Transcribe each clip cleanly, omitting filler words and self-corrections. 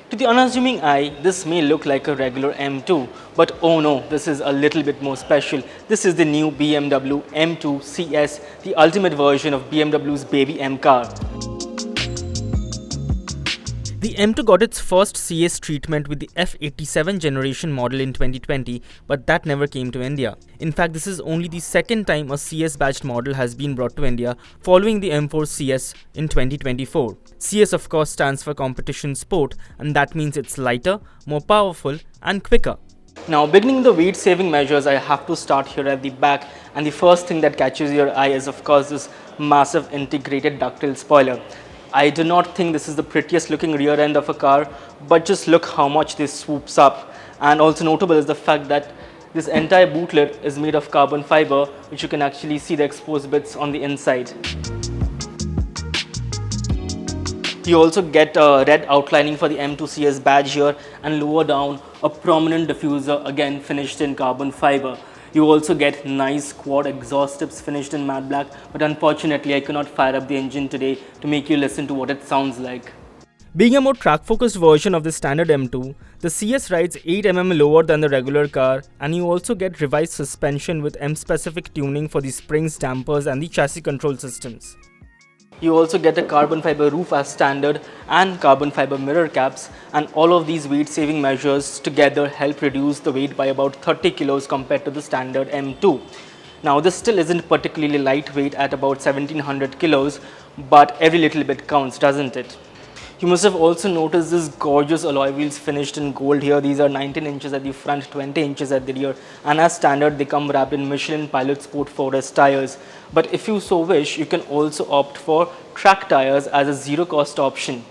To the unassuming eye, this may look like a regular M2, but oh no, this is a little bit more special. This is the new BMW M2 CS, the ultimate version of BMW's baby M car. The M2 got its first CS treatment with the F87 generation model in 2020, but that never came to India. In fact, this is only the second time a CS badged model has been brought to India, following the M4 CS in 2024. CS of course stands for Competition Sport, and that means it's lighter, more powerful and quicker. Now, beginning the weight saving measures, I have to start here at the back, and the first thing that catches your eye is of course this massive integrated ductile spoiler. I do not think this is the prettiest looking rear end of a car, but just look how much this swoops up. And also notable is the fact that this entire boot lid is made of carbon fiber, which you can actually see the exposed bits on the inside. You also get a red outlining for the M2 CS badge here, and lower down a prominent diffuser, again finished in carbon fiber. You also get nice quad exhaust tips finished in matte black, but unfortunately I cannot fire up the engine today to make you listen to what it sounds like. Being a more track-focused version of the standard M2, the CS rides 8mm lower than the regular car, and you also get revised suspension with M-specific tuning for the springs, dampers and the chassis control systems. You also get a carbon fiber roof as standard and carbon fiber mirror caps, and all of these weight saving measures together help reduce the weight by about 30 kilos compared to the standard M2. Now this still isn't particularly lightweight at about 1700 kilos, but every little bit counts, doesn't it? You must have also noticed this gorgeous alloy wheels finished in gold here. These are 19 inches at the front, 20 inches at the rear, and as standard they come wrapped in Michelin Pilot Sport 4S tires. But if you so wish, you can also opt for track tires as a zero cost option.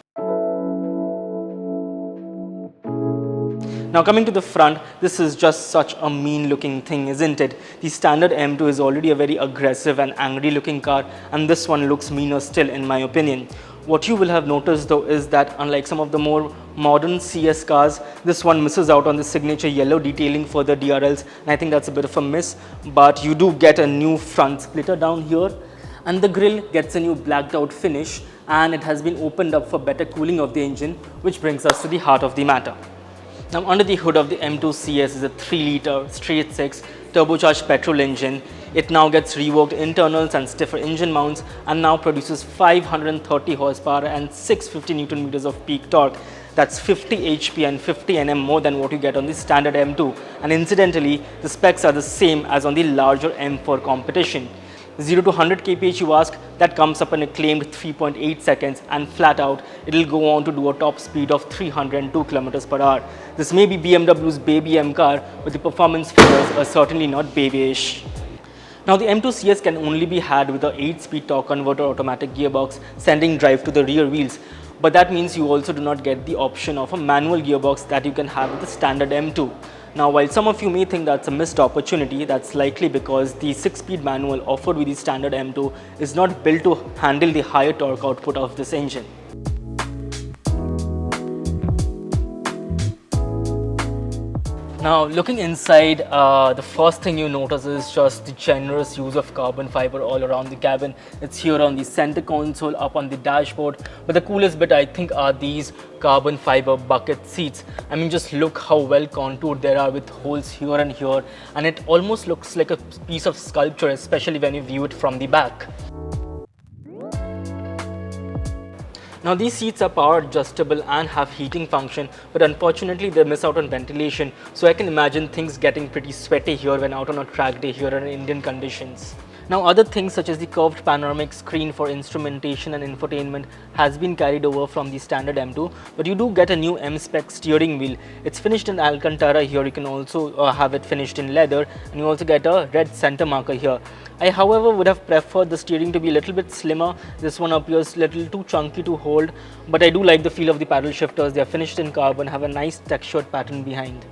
Now coming to the front, this is just such a mean looking thing, isn't it? The standard M2 is already a very aggressive and angry looking car, and this one looks meaner still in my opinion. What you will have noticed though is that unlike some of the more modern CS cars, this one misses out on the signature yellow detailing for the DRLs, and I think that's a bit of a miss. But you do get a new front splitter down here, and the grille gets a new blacked out finish, and it has been opened up for better cooling of the engine, which brings us to the heart of the matter. Now under the hood of the M2 CS is a 3-litre straight 6 turbocharged petrol engine. It now gets reworked internals and stiffer engine mounts, and now produces 530 horsepower and 650 Newton meters of peak torque. That's 50 HP and 50 Nm more than what you get on the standard M2. And incidentally, the specs are the same as on the larger M4 competition. 0 to 100 kph you ask, that comes up in a claimed 3.8 seconds, and flat out it will go on to do a top speed of 302 km per hour. This may be BMW's baby M car, but the performance figures are certainly not babyish. Now the M2 CS can only be had with a 8-speed torque converter automatic gearbox sending drive to the rear wheels, but that means you also do not get the option of a manual gearbox that you can have with the standard M2. Now while some of you may think that's a missed opportunity, that's likely because the 6-speed manual offered with the standard M2 is not built to handle the higher torque output of this engine. Now looking inside, the first thing you notice is just the generous use of carbon fiber all around the cabin. It's here on the center console, up on the dashboard, but the coolest bit I think are these carbon fiber bucket seats. I mean, just look how well contoured they are with holes here and here, and it almost looks like a piece of sculpture, especially when you view it from the back. Now these seats are power adjustable and have heating function, but unfortunately they miss out on ventilation, so I can imagine things getting pretty sweaty here when out on a track day here in Indian conditions. Now other things such as the curved panoramic screen for instrumentation and infotainment has been carried over from the standard M2, but you do get a new M-spec steering wheel. It's finished in Alcantara here, you can also have it finished in leather, and you also get a red center marker here. I however would have preferred the steering to be a little bit slimmer. This one appears a little too chunky to hold, but I do like the feel of the paddle shifters. They are finished in carbon, have a nice textured pattern behind.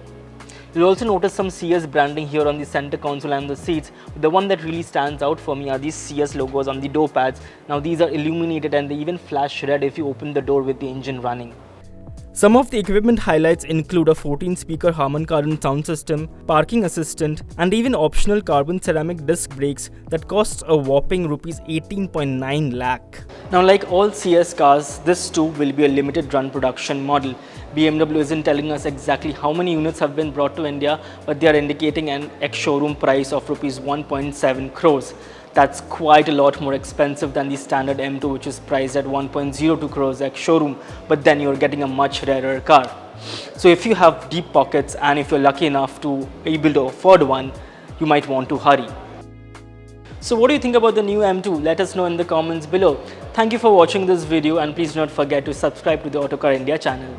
You'll also notice some CS branding here on the center console and the seats. The one that really stands out for me are these CS logos on the door pads. Now these are illuminated and they even flash red if you open the door with the engine running. Some of the equipment highlights include a 14-speaker Harman Kardon sound system, parking assistant, and even optional carbon ceramic disc brakes that costs a whopping Rs 18.9 lakh. Now like all CS cars, this too will be a limited run production model. BMW isn't telling us exactly how many units have been brought to India, but they are indicating an ex-showroom price of rupees 1.7 crores. That's quite a lot more expensive than the standard M2, which is priced at 1.02 crores ex-showroom, but then you're getting a much rarer car. So if you have deep pockets and if you're lucky enough to able to afford one, you might want to hurry. So what do you think about the new M2? Let us know in the comments below. Thank you for watching this video and please do not forget to subscribe to the Autocar India channel.